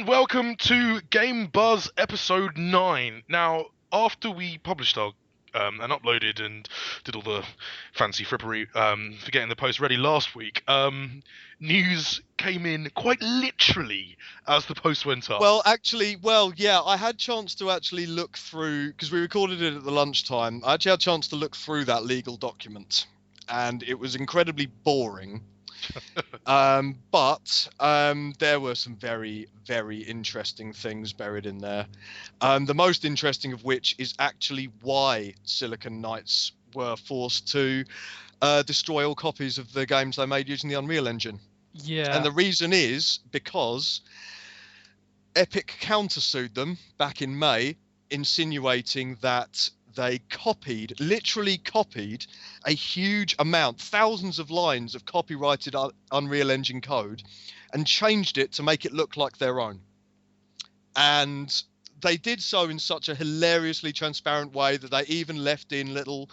and welcome to Game Buzz episode 9. Now, after we published our and uploaded and did all the fancy frippery for getting the post ready last week, news came in quite literally as the post went up. Yeah, I had chance to actually look through, because we recorded it at the lunchtime. I actually had a chance to look through that legal document, and it was incredibly boring. But there were some very, very interesting things buried in there. The most interesting of which is actually why Silicon Knights were forced to destroy all copies of the games they made using the Unreal Engine. Yeah. And the reason is because Epic countersued them back in May, insinuating that they literally copied a huge amount, thousands of lines of copyrighted Unreal Engine code, and changed it to make it look like their own. And they did so in such a hilariously transparent way that they even left in little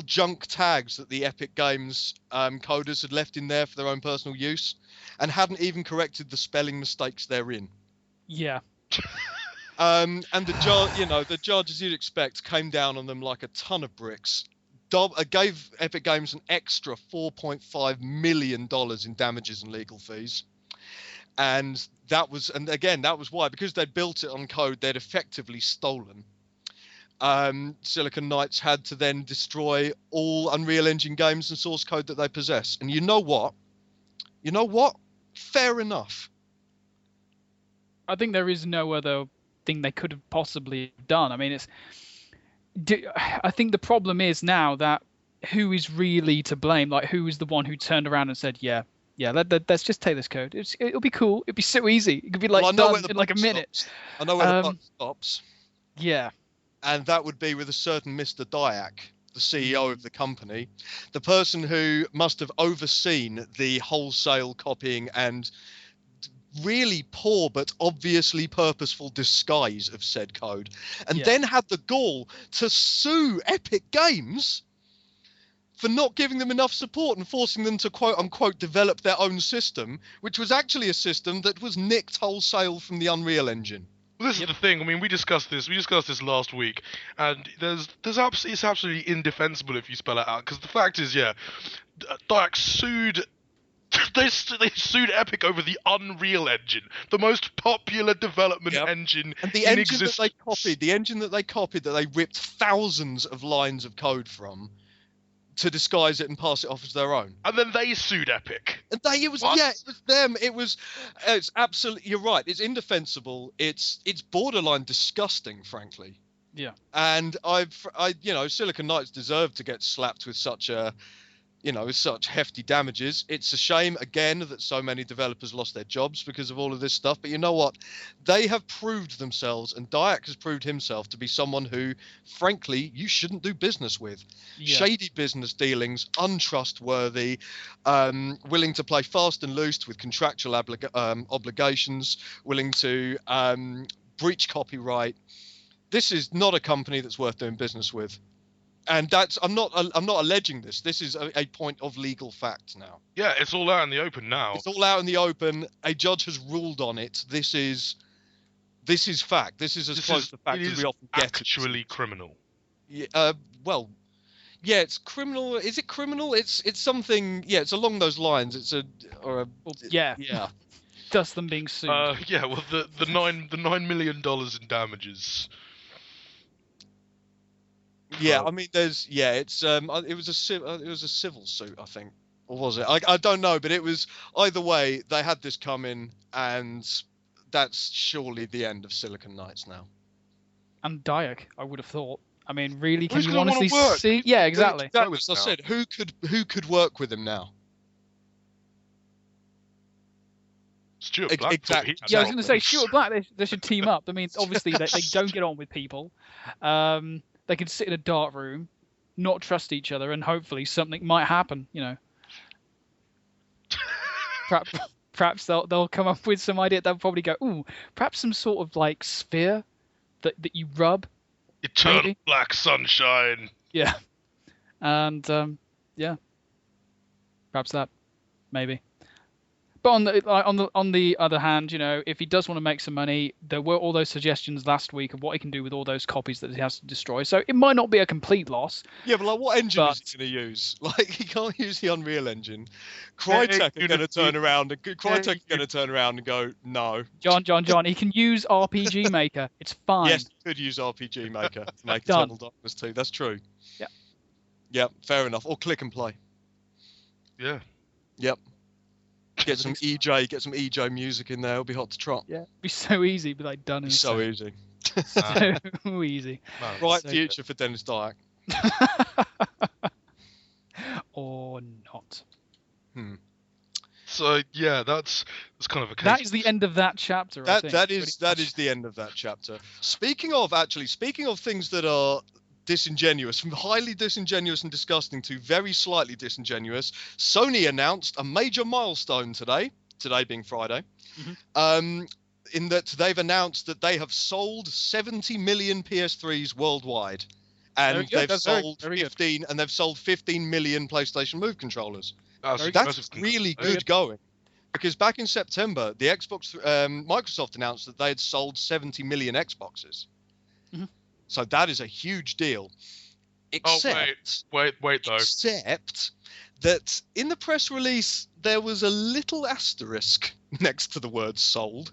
junk tags that the Epic Games coders had left in there for their own personal use, and hadn't even corrected the spelling mistakes therein. Yeah. And the judge, as you'd expect, came down on them like a ton of bricks. Gave Epic Games an extra $4.5 million in damages and legal fees. And that was why, because they'd built it on code they'd effectively stolen. Silicon Knights had to then destroy all Unreal Engine games and source code that they possess. And you know what? Fair enough. I think there is no other thing they could have possibly done. I mean, I think the problem is now that who is really to blame? Like, who is the one who turned around and said, yeah, let's just take this code. It'll be cool. It'll be so easy. It could be done in like a minute. I know where the buck stops. Yeah. And that would be with a certain Mr. Dyack, the CEO of the company, the person who must have overseen the wholesale copying and really poor but obviously purposeful disguise of said code, and then had the gall to sue Epic Games for not giving them enough support and forcing them to quote unquote develop their own system, which was actually a system that was nicked wholesale from the Unreal Engine. Well, this is the thing. I mean, we discussed this last week, and it's absolutely indefensible if you spell it out, because the fact is, Dyack sued. They sued Epic over the Unreal Engine, the most popular development engine and the in engine existence. the engine that they ripped thousands of lines of code from to disguise it and pass it off as their own. And then they sued Epic. And it was them. It's absolutely, you're right. It's indefensible. It's borderline disgusting, frankly. Yeah. And Silicon Knights deserve to get slapped with such hefty damages. It's a shame, again, that so many developers lost their jobs because of all of this stuff. But you know what? They have proved themselves, and Dyack has proved himself to be someone who, frankly, you shouldn't do business with. Yeah. Shady business dealings, untrustworthy, willing to play fast and loose with contractual obligations, willing to breach copyright. This is not a company that's worth doing business with. And I'm not alleging this. This is a point of legal fact now. Yeah, it's all out in the open now. It's all out in the open. A judge has ruled on it. This is fact. This is as close to fact as we often get. Actually criminal. Yeah. It's criminal. Is it criminal? It's something. Yeah, it's along those lines. Yeah. Thus them being sued. Well, the $9 million in damages. Yeah, I mean, it was a civil suit, I think, or was it? I don't know, but it was either way. They had this coming, and that's surely the end of Silicon Knights now. And Dyack, I would have thought. I mean, really, can Who's you honestly see? Yeah, exactly. As I said, who could work with him now? Stuart Black. Exactly. Yeah, I was going to say Stuart Black. They should team up. I mean, obviously they don't get on with people. They could sit in a dark room, not trust each other, and hopefully something might happen. Perhaps they'll come up with some idea. They'll probably go, ooh, perhaps some sort of like sphere that you rub. Eternal maybe. black sunshine. Yeah, and perhaps that, maybe. But on the other hand, you know, if he does want to make some money, there were all those suggestions last week of what he can do with all those copies that he has to destroy. So it might not be a complete loss. Yeah, but like, what engine But- is he going to use? Like, he can't use the Unreal Engine. Crytek are going to turn around and go, no. John, he can use RPG Maker. It's fine. Yes, he could use RPG Maker to make Done. Eternal Darkness 2. That's true. Yep. Yep, fair enough. Or click and play. Yeah. Yep. Get some EJ music in there. It'll be hot to trot. Yeah, it'd be so easy. It'd be like done. It's so easy. So easy. Right So future for Dennis Dyack. Or not. So yeah, that's kind of a case. That is the end of that chapter. I think, That pretty is much. the end of that chapter. Speaking of things that are disingenuous, from highly disingenuous and disgusting to very slightly disingenuous, Sony announced a major milestone today being Friday, in that they've announced that they have sold 70 million PS3s worldwide, and they've sold 15 million PlayStation Move controllers. That's really good going. Because back in September, the Microsoft announced that they had sold 70 million Xboxes. So that is a huge deal. Except though. Except that in the press release, there was a little asterisk next to the word sold.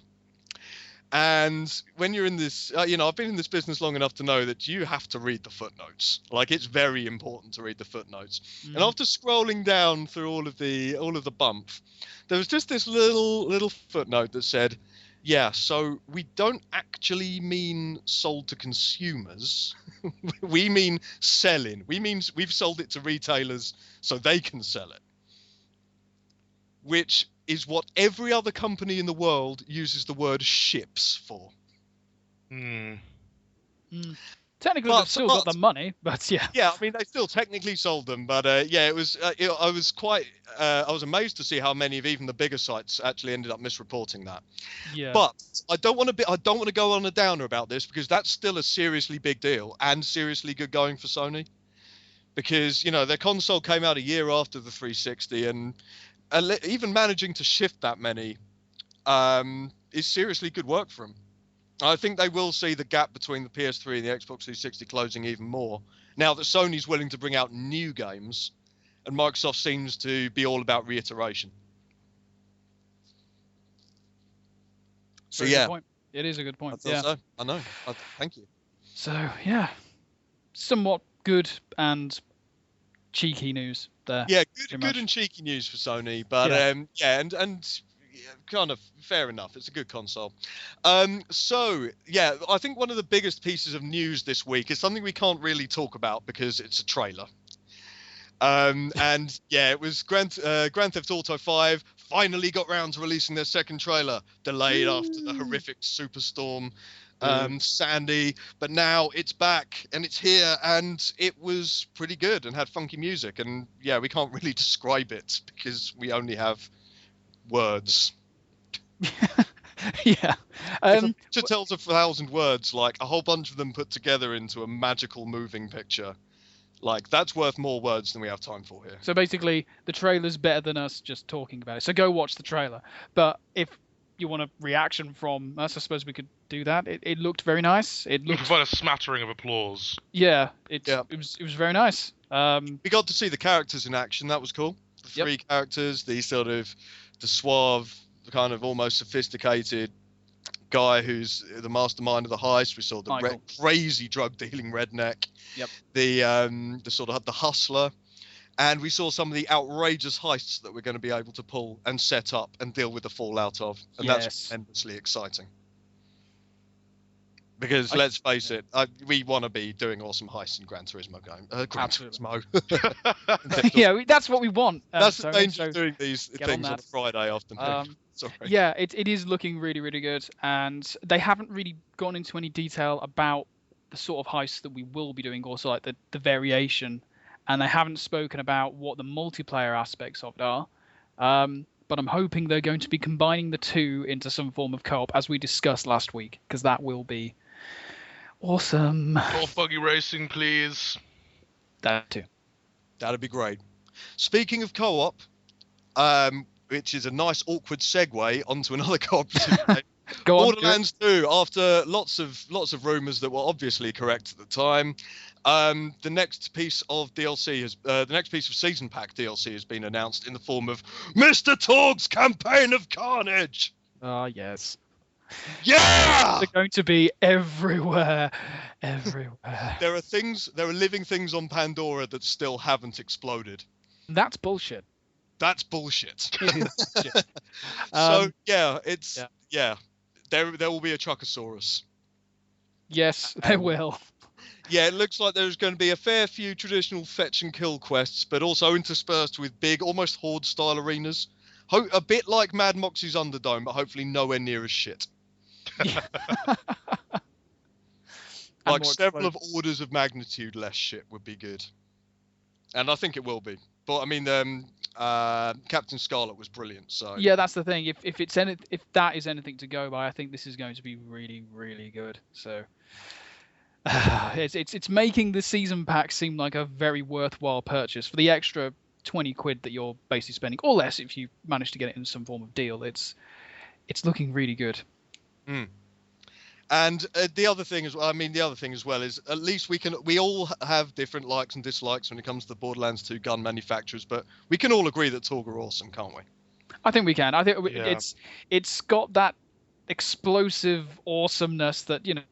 And when you're in this, I've been in this business long enough to know that you have to read the footnotes. Like, it's very important to read the footnotes. And after scrolling down through all of the bump, there was just this little footnote that said, yeah, so we don't actually mean sold to consumers. We mean selling. We mean we've sold it to retailers so they can sell it. Which is what every other company in the world uses the word ships for. Technically, they've still got the money, but yeah. Yeah, I mean, they still technically sold them, but it was. I was amazed to see how many of even the bigger sites actually ended up misreporting that. Yeah. But I don't want to go on a downer about this, because that's still a seriously big deal and seriously good going for Sony, because their console came out a year after the 360, and even managing to shift that many is seriously good work for them. I think they will see the gap between the PS3 and the Xbox 360 closing even more now that Sony's willing to bring out new games, and Microsoft seems to be all about reiteration. So Very good point. It is a good point. So. I know. Thank you. So yeah, somewhat good and cheeky news there. Yeah, good and cheeky news for Sony, but and kind of fair enough. It's a good console. So yeah, I think one of the biggest pieces of news this week is something we can't really talk about because it's a trailer. And yeah, it was Grand Theft Auto 5 finally got round to releasing their second trailer, delayed after the horrific superstorm Sandy, but now it's back and it's here, and it was pretty good and had funky music, and yeah, we can't really describe it because we only have words. Yeah. It tells 1,000 words, like a whole bunch of them put together into a magical moving picture. Like, that's worth more words than we have time for here. So basically, the trailer's better than us just talking about it. So go watch the trailer. But if you want a reaction from us, I suppose we could do that. It looked very nice. It You looked, can find a smattering of applause. yeah. It was very nice. We got to see the characters in action. That was cool. The three characters, the suave, kind of almost sophisticated guy who's the mastermind of the heist. We saw the crazy drug dealing redneck. Yep. The sort of the hustler, and we saw some of the outrageous heists that we're going to be able to pull and set up and deal with the fallout of, and that's endlessly exciting. Because let's face it, we want to be doing awesome heists in Gran Turismo game. Gran Turismo. Yeah, that's what we want. That's the danger of doing these things on a Friday afternoon. Sorry. Yeah, it is looking really, really good, and they haven't really gone into any detail about the sort of heists that we will be doing, also like the variation, and they haven't spoken about what the multiplayer aspects of it are. But I'm hoping they're going to be combining the two into some form of co-op, as we discussed last week, because that will be awesome. More buggy racing, please. That too. That'd be great. Speaking of co-op, which is a nice awkward segue onto another cooperative game. Go on. Borderlands 2, after lots of rumours that were obviously correct at the time, the next piece of DLC the next piece of season pack DLC has been announced in the form of Mr. Torg's Campaign of Carnage. Ah, yes. Yeah! They're going to be everywhere. Everywhere. There are living things on Pandora that still haven't exploded. That's bullshit. That's bullshit. It is bullshit. So yeah, it's yeah. yeah. There will be a Truckosaurus. Yes, they will. Yeah, it looks like there's going to be a fair few traditional fetch and kill quests, but also interspersed with big, almost horde-style arenas. A bit like Mad Moxie's Underdome, but hopefully nowhere near as shit. Like several of orders of magnitude less shit would be good. And I think it will be. But I mean, Captain Scarlet was brilliant. So yeah, that's the thing. If that is anything to go by, I think this is going to be really, really good. So it's making the season pack seem like a very worthwhile purchase for the extra 20 quid that you're basically spending, or less if you manage to get it in some form of deal. It's looking really good. Mm. And the other thing as well is at least we all have different likes and dislikes when it comes to the Borderlands 2 gun manufacturers, but we can all agree that Torg are awesome, can't we? I think we can. I think Yeah. it's got that explosive awesomeness that, you know,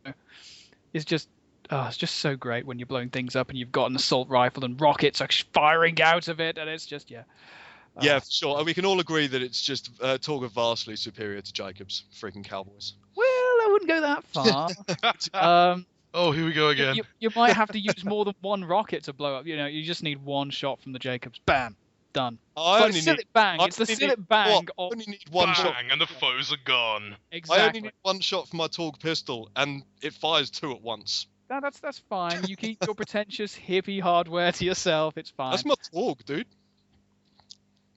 is just it's just so great when you're blowing things up and you've got an assault rifle and rockets are firing out of it, and it's just Yeah, for sure. And we can all agree that it's just Torg are vastly superior to Jacobs, freaking cowboys. Well, I wouldn't go that far. Oh, here we go again. You might have to use more than one rocket to blow up. You know, you just need one shot from the Jacobs. Bam, done. It's the Sillet Bang. I only need one shot. Bang, and the foes are gone. Exactly. I only need one shot from my Torg pistol, and it fires two at once. That's fine. You keep your pretentious hippie hardware to yourself. It's fine. That's my Torg, dude.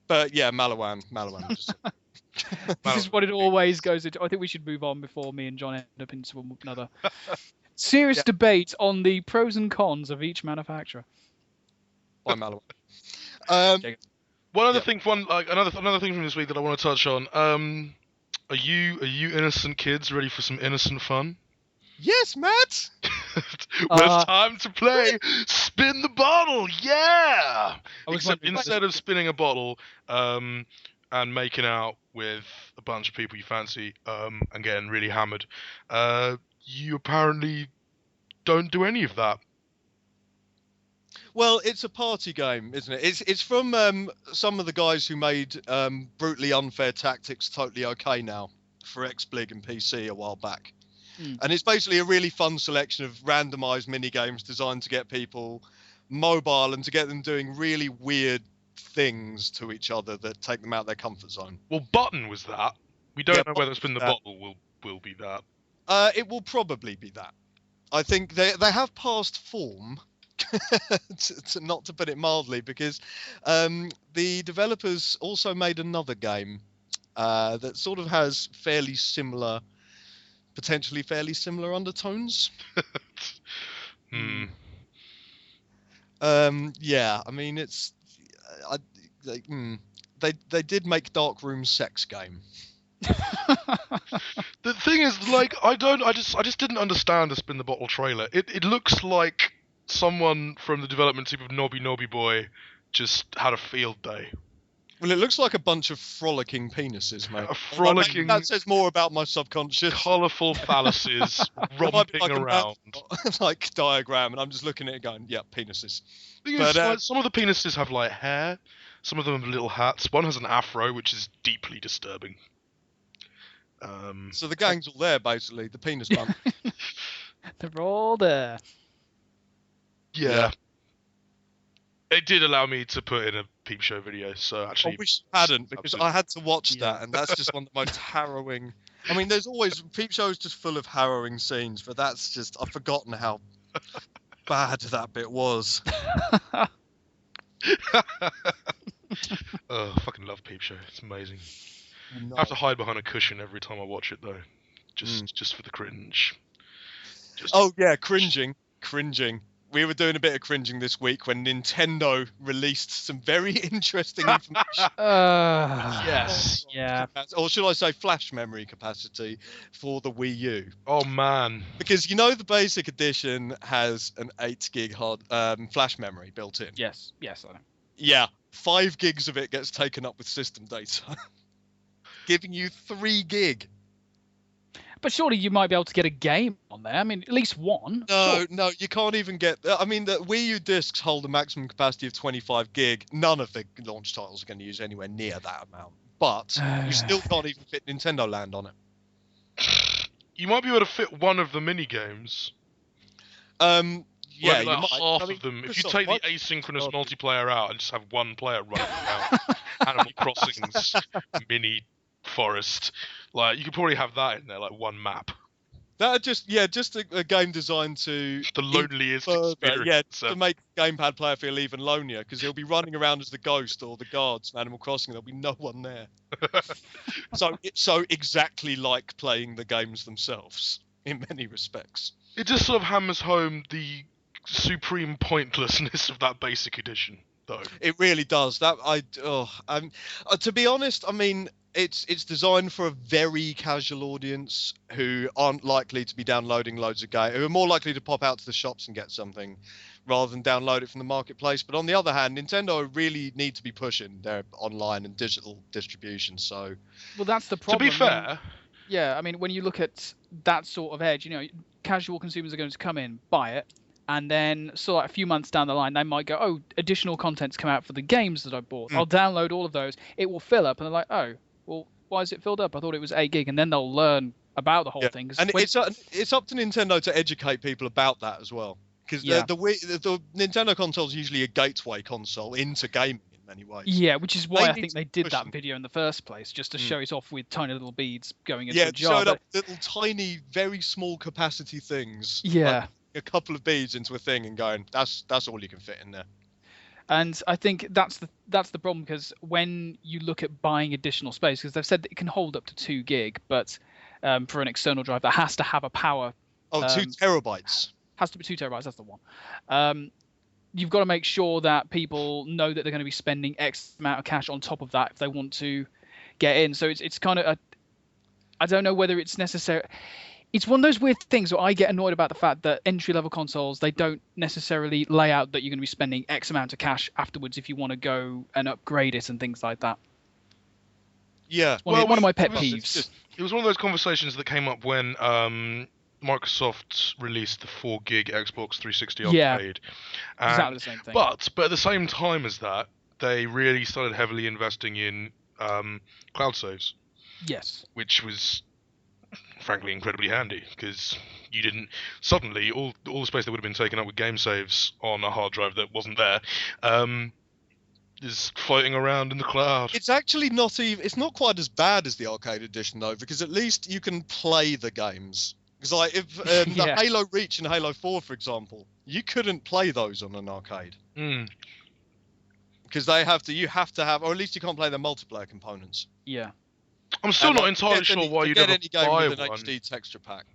But yeah, Malawan. Just... This is what it always goes into. I think we should move on before me and John end up into another serious debate on the pros and cons of each manufacturer. By Malawan. One other thing, another thing from this week that I want to touch on. Are you innocent kids ready for some innocent fun? Yes, Matt. Well, it's time to play Spin the Bottle. Yeah. Except wondering- instead of spinning a bottle, and making out with a bunch of people you fancy, and getting really hammered, you apparently don't do any of that. Well, it's a party game, isn't it? It's from some of the guys who made Brutally Unfair Tactics Totally Okay Now for XBlig and PC a while back. And it's basically a really fun selection of randomized mini games designed to get people mobile and to get them doing really weird things to each other that take them out of their comfort zone. Well, Button was that. We don't know whether Spin the that. Bottle will be that. It will probably be that. I think they have passed form, not to put it mildly, because the developers also made another game that sort of has potentially fairly similar undertones. Yeah, I mean they did make Darkroom Sex Game. The thing is, like, I just didn't understand the Spin the Bottle trailer. It looks like someone from the development team of Nobby Nobby Boy just had a field day. Well, it looks like a bunch of frolicking penises, mate. Frolicking. That says more about my subconscious. Colourful phalluses romping like around. Like diagram, and I'm just looking at it going, yeah, penises. But like, some of the penises have like hair. Some of them have little hats. One has an afro, which is deeply disturbing. So the gang's all there, basically. The penis bump. They're all there. Yeah. It did allow me to put in a peep show video, so actually... I wish you hadn't, because I had to watch that, and that's just one of the most harrowing... I mean, there's always... Peep show is just full of harrowing scenes, but that's just... I've forgotten how bad that bit was. Oh, I fucking love peep show. It's amazing. No. I have to hide behind a cushion every time I watch it, though. Just for the cringe. Oh, yeah, cringing. we were doing a bit of cringing this week when Nintendo released some very interesting information. Yes. Yeah. Or should I say flash memory capacity for the Wii U. Oh man. Because you know the basic edition has an 8 gig hard flash memory built in. Yes, I know. Yeah, 5 gigs of it gets taken up with system data, giving you 3 gig. But surely you might be able to get a game on there. I mean, at least one. No, you can't even get. I mean, the Wii U discs hold a maximum capacity of 25 gig. None of the launch titles are going to use anywhere near that amount. But you still can't even fit Nintendo Land on it. You might be able to fit one of the mini games. Yeah, Like you might. half I mean, of them. If you Microsoft take the might- asynchronous multiplayer out and just have one player running around Animal Crossing's mini forest, like you could probably have that in there, like one map. That just a game designed to The loneliest further, experience. to make the gamepad player feel even lonelier, because he'll be running around as the ghost or the guards in Animal Crossing. There'll be no one there. So it's so exactly like playing the games themselves in many respects. It just sort of hammers home the supreme pointlessness of that basic edition, though. It really does. To be honest, I mean, it's designed for a very casual audience who aren't likely to be downloading loads of games, who are more likely to pop out to the shops and get something rather than download it from the marketplace. But on the other hand, Nintendo really need to be pushing their online and digital distribution. So, Well, that's the To problem. be fair, Yeah, I mean, when you look at that sort of edge, casual consumers are going to come in, buy it, and then like a few months down the line, they might go, oh, additional content's come out for the games that I bought. I'll download all of those. It will fill up, and they're like, oh, well, why is it filled up? I thought it was 8 gig, and then they'll learn about the whole thing. And it's up to Nintendo to educate people about that as well, because the Nintendo console is usually a gateway console into gaming in many ways. Yeah, which is why I think they did push that them. video in the first place, just to show it off with tiny little beads going into a It jar. showed up little tiny, very small capacity things. Yeah. Like a couple of beads into a thing and going, that's all you can fit in there. And I think that's the problem, because when you look at buying additional space, because they've said that it can hold up to 2 gig, but for an external drive that has to have a power. 2 terabytes. Has to be 2 terabytes. That's the one. You've got to make sure that people know that they're going to be spending X amount of cash on top of that if they want to get in. So it's kind of I don't know whether it's necessary. It's one of those weird things where I get annoyed about the fact that entry-level consoles, they don't necessarily lay out that you're going to be spending X amount of cash afterwards if you want to go and upgrade it and things like that. Yeah. One of my pet peeves. it was one of those conversations that came up when Microsoft released the 4 gig Xbox 360 Yeah. upgrade. Exactly the same thing. But at the same time as that, they really started heavily investing in cloud saves, Yes. which was frankly incredibly handy, because you didn't suddenly all the space that would have been taken up with game saves on a hard drive that wasn't there is floating around in the cloud. It's actually not even. It's not quite as bad as the arcade edition though, because at least you can play the games. Because like if the Halo Reach and Halo 4, for example, you couldn't play those on an arcade. Because you have to have, or at least you can't play the multiplayer components. Yeah. I'm still not entirely sure why you'd get ever any game buy with an one. HD texture pack.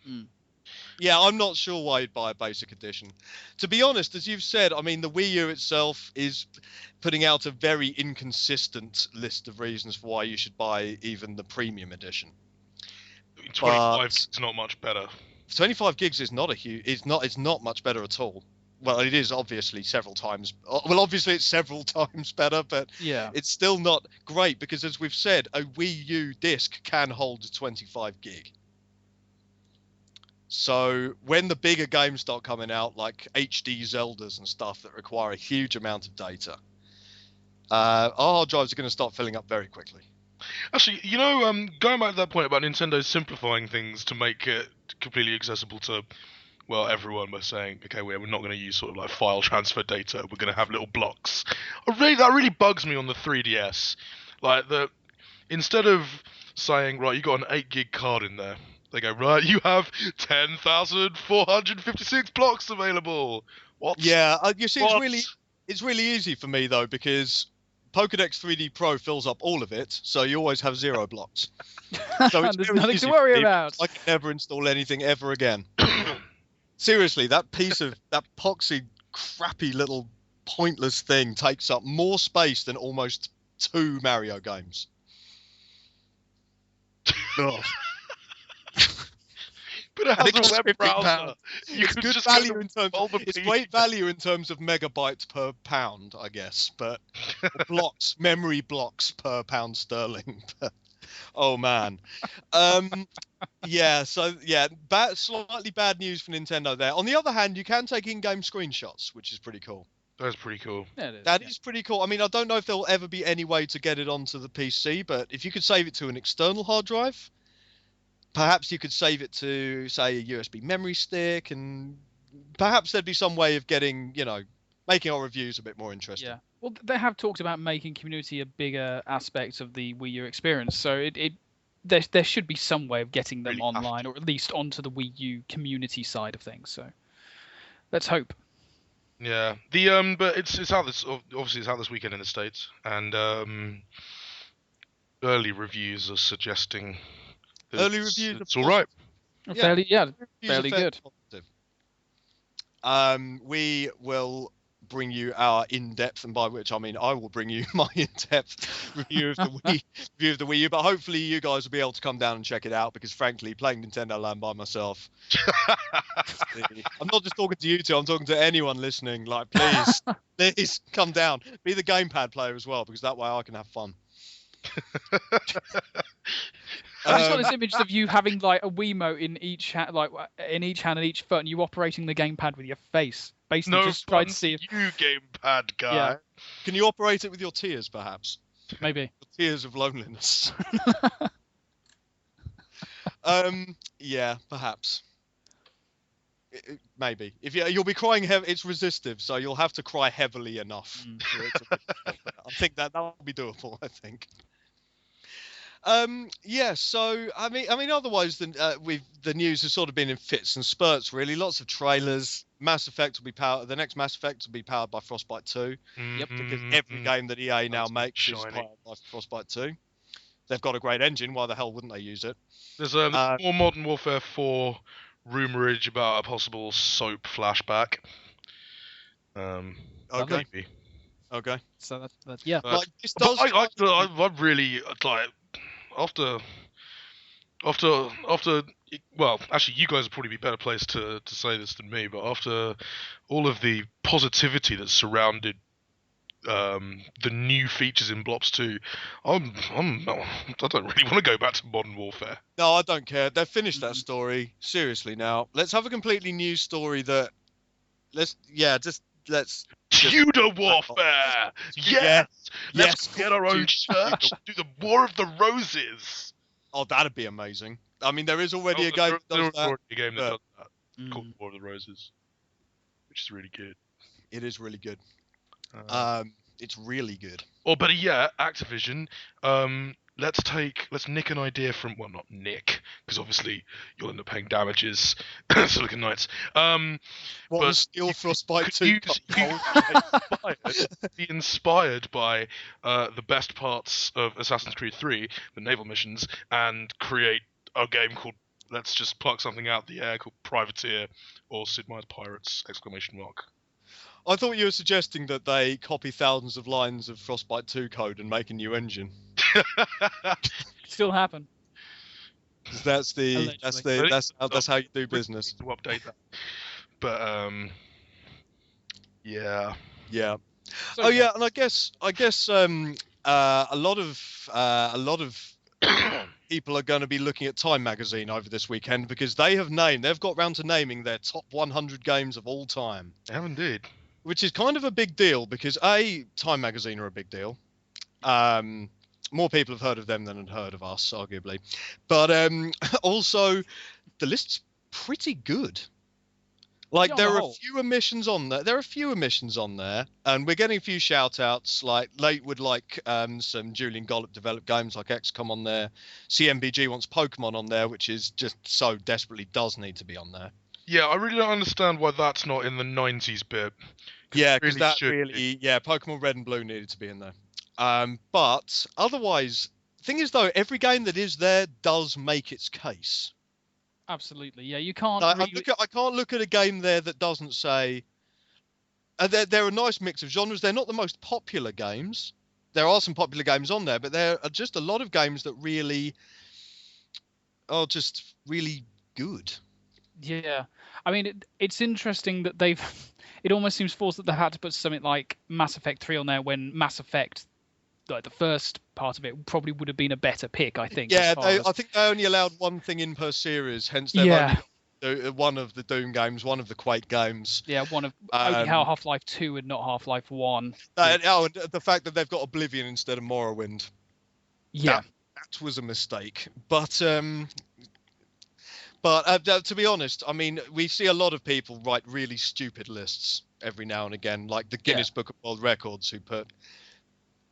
Mm. Yeah, I'm not sure why you'd buy a basic edition. To be honest, as you've said, I mean, the Wii U itself is putting out a very inconsistent list of reasons for why you should buy even the premium edition. 25 is not much better. 25 gigs is not it's not much better at all. Well, it is obviously several times. Well, obviously it's several times better, but Yeah. it's still not great, because as we've said, a Wii U disc can hold 25 gig. So when the bigger games start coming out, like HD Zeldas and stuff that require a huge amount of data, our hard drives are going to start filling up very quickly. Actually, going back to that point about Nintendo simplifying things to make it completely accessible to, well, everyone, by saying, okay, we're not going to use sort of like file transfer data. We're going to have little blocks. That really bugs me on the 3DS. Like instead of saying, right, you got an 8 gig card in there, they go, right, you have 10,456 blocks available. What? Yeah, you see, What? it's really easy for me though, because Pokédex 3D Pro fills up all of it, so you always have 0 blocks. So it's There's very nothing easy to for worry me, about. I can never install anything ever again. Seriously, that piece of that poxy, crappy little pointless thing takes up more space than almost 2 Mario games. Ugh. But it And has it a costs web £15. browser. You It's could good just value go in to terms. all the It's PDF. great value in terms of megabytes per pound, I guess, but or blocks, memory blocks per pound sterling. Oh man. Yeah. So yeah, slightly bad news for Nintendo there. On the other hand, you can take in-game screenshots, which is pretty cool. That's pretty cool. Yeah, it is, That yeah. is pretty cool. I mean, I don't know if there'll ever be any way to get it onto the PC, but if you could save it to an external hard drive, perhaps you could save it to, say, a USB memory stick, and perhaps there'd be some way of getting, making our reviews a bit more interesting. Yeah. Well, they have talked about making community a bigger aspect of the Wii U experience, so there should be some way of getting them Really have online, or at least onto the Wii U community side of things. So let's hope. Yeah. But it's out this obviously it's out this weekend in the States, and early reviews are suggesting that Early reviews it's are all right. Yeah. Fairly Reviews are fairly good. positive. We will bring you our in-depth, and by which I mean I will bring you my in-depth review of the Wii U. But hopefully you guys will be able to come down and check it out, because frankly, playing Nintendo Land by myself, I'm not just talking to you two. I'm talking to anyone listening. Like, please come down. Be the gamepad player as well, because that way I can have fun. I just got this image of you having like a Wiimote in each hand, in each hand and each foot, and you operating the gamepad with your face. Basically, No just try fun to see if you gamepad guy. Yeah. Can you operate it with your tears, perhaps? maybe. The tears of loneliness. Yeah, perhaps. Maybe. If you'll be crying heavy, it's resistive, so you'll have to cry heavily enough. For it to be, I think that'll be doable. I think. Yeah. So I mean, otherwise, the news has sort of been in fits and spurts. Really, lots of trailers. Mass Effect will be powered. The next Mass Effect will be powered by Frostbite 2. Yep. Because every game that EA now That's makes is shiny. powered by Frostbite 2. They've got a great engine. Why the hell wouldn't they use it? There's more Modern Warfare 4 rumorage about a possible soap flashback. Okay. Maybe. Okay. So that's yeah. But- Like, this does. I really like after. Well, actually, you guys would probably be better placed to say this than me. But after all of the positivity that surrounded the new features in Blops 2, I don't really want to go back to Modern Warfare. No, I don't care. They've finished that story. Seriously, now let's have a completely new story. Let's Tudor Warfare. Yes. Let's get our own church. Do the War of the Roses. Oh, that'd be amazing. I mean, there is already a game that does There's that. already a game that but- does that called War of the Roses, which is really good. It is really good. Uh, It's really good. or better yet, Activision. Let's nick an idea from, well, not nick, because obviously you'll end up paying damages, Silicon Knights. What but was Steel Frostbite 2? Be inspired by the best parts of Assassin's Creed 3, the naval missions, and create a game called, let's just pluck something out the air, called Privateer or Sid Meier's Pirates! ! I thought you were suggesting that they copy thousands of lines of Frostbite 2 code and make a new engine. Still happen. 'Cause that's how you do business. To update that, but yeah. Yeah. So, Oh yeah, and I guess a lot of people are going to be looking at Time Magazine over this weekend, because they've got round to naming their top 100 games of all time, I have indeed. which is kind of a big deal, because Time Magazine are a big deal. More people have heard of them than had heard of us, arguably, but also the list's pretty good. Like, Yeah, there on the are a whole. few omissions on there. There are a few omissions on there, and we're getting a few shout-outs. Like, Late would like some Julian Gollop developed games like XCOM on there. CMBG wants Pokemon on there, which is just so desperately does need to be on there. Yeah, I really don't understand why that's not in the 90s bit. Yeah, because that should really, Pokemon Red and Blue needed to be in there. But otherwise, thing is though, every game that is there does make its case. Absolutely. Yeah, you can't. Like, really... I can't look at a game there that doesn't say. They're a nice mix of genres. They're not the most popular games. There are some popular games on there, but there are just a lot of games that really are just really good. Yeah, I mean, it's interesting that they've. It almost seems forced that they had to put something like Mass Effect 3 on there when Mass Effect, like the first part of it, probably would have been a better pick. I think. Yeah, I think they only allowed one thing in per series, hence they've only got one of the Doom games, one of the Quake games. Yeah, one of only Half-Life 2 and not Half-Life 1. And the fact that they've got Oblivion instead of Morrowind. Yeah, that was a mistake. But to be honest, I mean, we see a lot of people write really stupid lists every now and again, like the Guinness Book of World Records, who put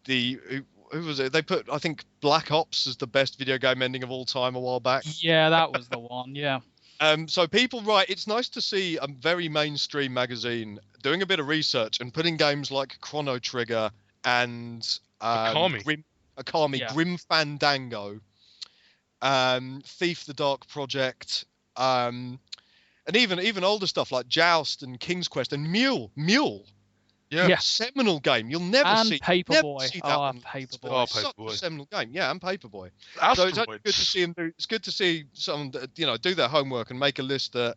who was it? They put, I think, Black Ops as the best video game ending of all time a while back. Yeah, that was the one. Yeah. So people write. It's nice to see a very mainstream magazine doing a bit of research and putting games like Chrono Trigger and Akami, Grim Fandango, Thief the Dark Project, and even older stuff like Joust and King's Quest and Mule. Yeah. Seminal game. You'll never see. Paperboy. Paperboy. Such a seminal game. Yeah, and Paperboy. So it's good to see them do. It's good to see someone, do their homework and make a list that.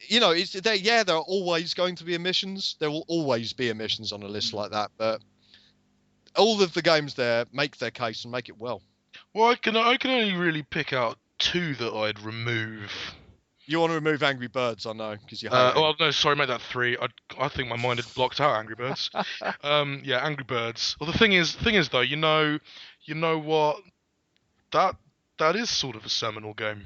There are always going to be omissions. There will always be omissions on a list like that. But all of the games there make their case and make it well. Well, I can only really pick out 2 that I'd remove. You want to remove Angry Birds, I know, because you hate it. No, sorry, made that 3. I think my mind had blocked out Angry Birds. Angry Birds. Well, the thing is though, you know what? That is sort of a seminal game.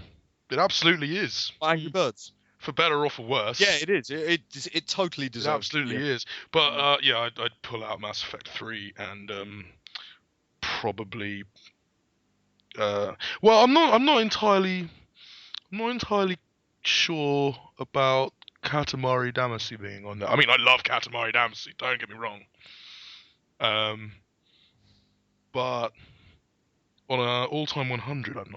It absolutely is. Angry Birds. For better or for worse. Yeah, it is. It totally deserves. It absolutely is. But I'd pull out Mass Effect 3 and probably. I'm not entirely sure about Katamari Damacy being on there. I mean, I love Katamari Damacy, don't get me wrong. But on an all-time 100, I'm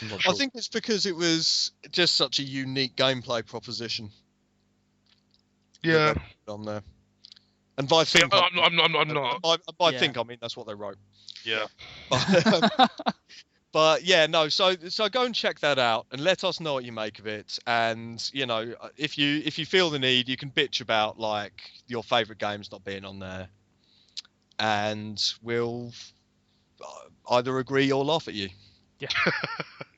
not sure. I think it's because it was just such a unique gameplay proposition. Yeah. On there. And by think, I'm not. By think, I mean that's what they wrote. Yeah. But yeah, no. So go and check that out and let us know what you make of it. And if you feel the need, you can bitch about like your favourite games not being on there, and we'll either agree or laugh at you. Yeah,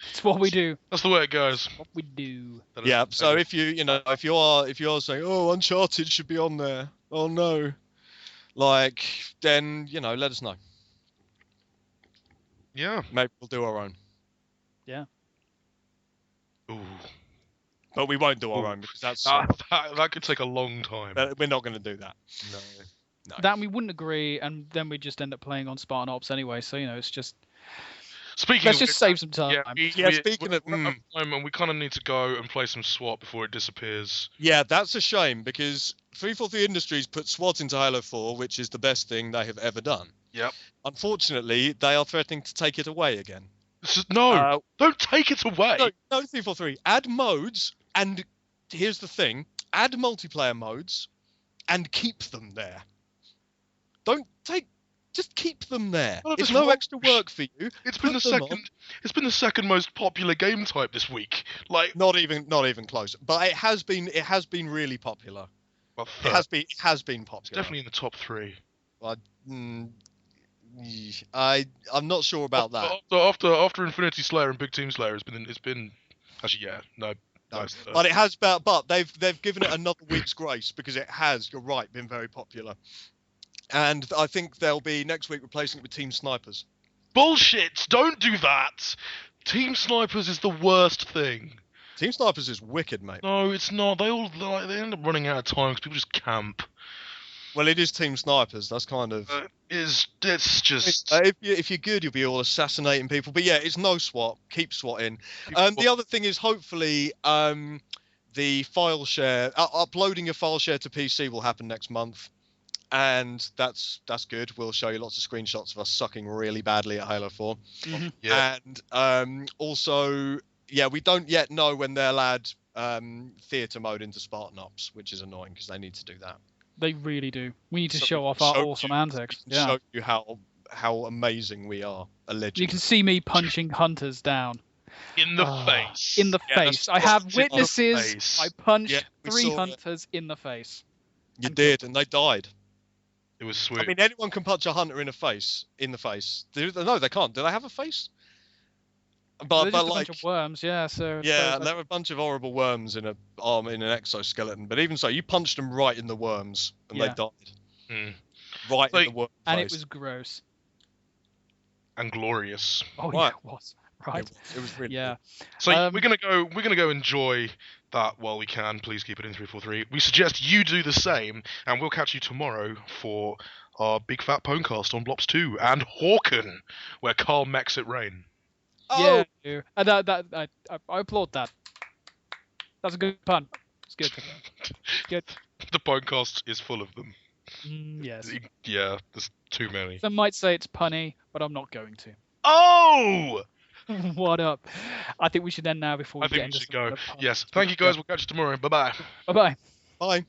it's what we do. That's the way it goes. What we do. Yeah. So if you are saying, oh, Uncharted should be on there, oh no, then let us know. Yeah. Maybe we'll do our own. Yeah. Ooh. But we won't do our own because that could take a long time. We're not going to do that. No. That we wouldn't agree, and then we just end up playing on Spartan Ops anyway. So it's just. Let's just save some time. Speaking of time, and we kind of need to go and play some SWAT before it disappears. Yeah, that's a shame because 343 Industries put SWAT into Halo 4, which is the best thing they have ever done. Yep. Unfortunately, they are threatening to take it away again. Don't take it away. No, 343. Add modes, and here's the thing: add multiplayer modes, and keep them there. Just keep them there. It's no extra work for you. It's been the second most popular game type this week. Like not even close. But it has been really popular. Well, it has been popular. Definitely in the top 3. I'm not sure about that. After Infinity Slayer and Big Team Slayer, it's been actually no. But they've given it another week's grace because it has. You're right, been very popular. And I think they'll be next week replacing it with Team Snipers. Bullshit! Don't do that! Team Snipers is the worst thing. Team Snipers is wicked, mate. No, it's not. They end up running out of time because people just camp. Well, it is Team Snipers. That's kind of... It's just... if you're good, you'll be all assassinating people. But yeah, it's no SWAT. Keep SWATing. The other thing is hopefully the file share... uploading your file share to PC will happen next month. and that's good. We'll show you lots of screenshots of us sucking really badly at Halo 4. Mhm. Yeah. And also, yeah, we don't yet know when they'll add theatre mode into Spartan Ops, which is annoying because they need to do that. They really do. We need to So show we off can our show awesome you- antics. we can Yeah. show you how amazing we are, allegedly. You can see me punching hunters down. In the Ah, face. In the Yeah, that's face. I have positive in the witnesses. face. I punched Yeah, we 3 saw it. hunters in the face. You did, and they died. It was sweet. I mean, anyone can punch a hunter in the face. No, they can't. Do they have a face? They're just a like, bunch of worms, yeah. So yeah, there were a bunch of horrible worms in an exoskeleton. But even so, you punched them right in the worms, and they Yeah. died. Mm. Right Like- in the worm and face. it was gross. And glorious. Oh Right. yeah, it was. Right. It was really Yeah. So Um, we're gonna go enjoy that while we can. Please keep it in 343. We suggest you do the same, and we'll catch you tomorrow for our Big Fat Pwnecast on Blops 2 and Hawken, where Carl makes it rain. Oh, Yeah. I do. And I applaud that. That's a good pun. It's good. Good. The Pwnecast is full of them. Yes. Yeah, there's too many. Some might say it's punny, but I'm not going to. Oh! What up? I think we should end now before we I think get we into should some go. of the puns. Yes. Thank you guys. We'll catch you tomorrow. Bye bye. Bye bye. bye.